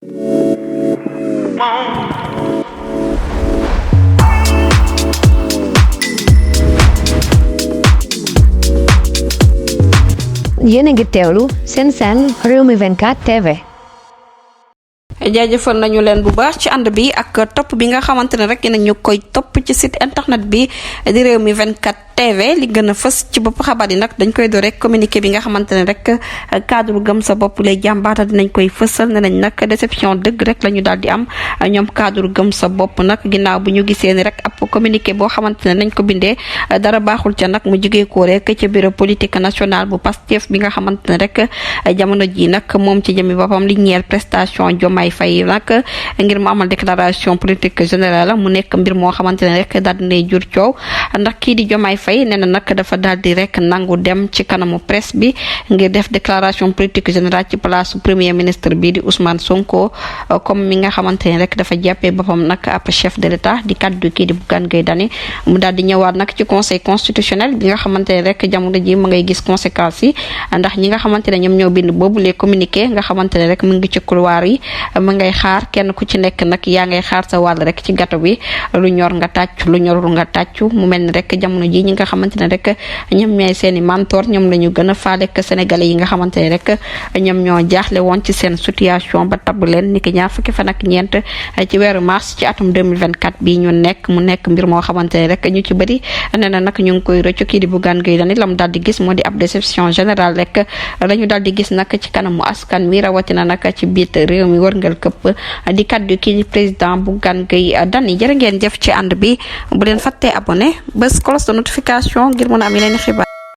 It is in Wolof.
yéen a ngi teewlu seen Rewmi 24 TV. jaajëfal nañu leen bu baax ci ànd bi ak topp bi nga xamante ne rek ñu koy topp ci site internet bi di Rewmi 24 TV li gën a fës ci bopp xabaar yi nag dañ koy door rek communiqué bi nga xamante ne rek cadre gëm sa bopp lay jàmbaata dinañ koy fësal ne nañ nag déception dëgg rek la ñu daal di am ñoom cadre gëm sa bopp nag ginnaaw bu ñu gisee ni rek ab communiqué boo xamante ne nañ ko bindee dara baaxul ca nag mu jugee ko rek ca bureau politique national bu Pastef bi nga xamante ne rek jamono ji nag moom ci jëmi boppam li ñeel prestation Diomaye Faye nag ngir mu amal déclaration politique générale mu nekk mbir moo xamante ne rek daal dinay jur coow ndax kii di Diomaye Faye nee na nag dafa daal di rek nangu dem ci kanamu presse bi ngir def déclaration politique générale ci place premier ministre bi di Ousmane Sonko comme mi nga xamante ne rek dafa jàppee boppam nag ab chef de l'état di kaddu kii di Bougane Gueye Dany mu daal di ñëwaat nag ci conseil constitutionnel bi nga xamante ne rek jamono ji ma ngay gis conséquences yi ndax ñi nga xamante ne ñoom ñoo bind boobu les communiqué nga xamante ne rek mu ngi ci couloir yi ma ngay xaar kenn ku ci nekk nag yaa ngay xaar sa wàll rek ci gâteau bi lu ñor nga tàccu lu ñorul nga tàccu mu mel ni rek jamono ji ñi nga xamante ne rek ñoom ñooy seen i mentor ñoom la ñu gën a faale ak sénégalais yi nga xamante ne rek ñoom ñoo jaaxle woon ci seen situation ba tabb leen niki ñaar fukki fan ak ñeent ci weeru mars ci atum 2024 bii ñu nekk mu nekk mbir moo xamante ne rek ñu ci bëri nee na nag ñu ngi koy rëccu kii di Bougane Gueye Dany la mu daal di gis moo di ab déception générale rek la ñu daal di gis nag ci kanamu askan wi rawatina nag ci biir réew mi wërngal këpp di kaddu kii di président Bougane Gueye Dany jërë ngeen jëf ci ànd bi bu leen fàttee abonné bés cloche de notification ngir mën a am yeneen xibaar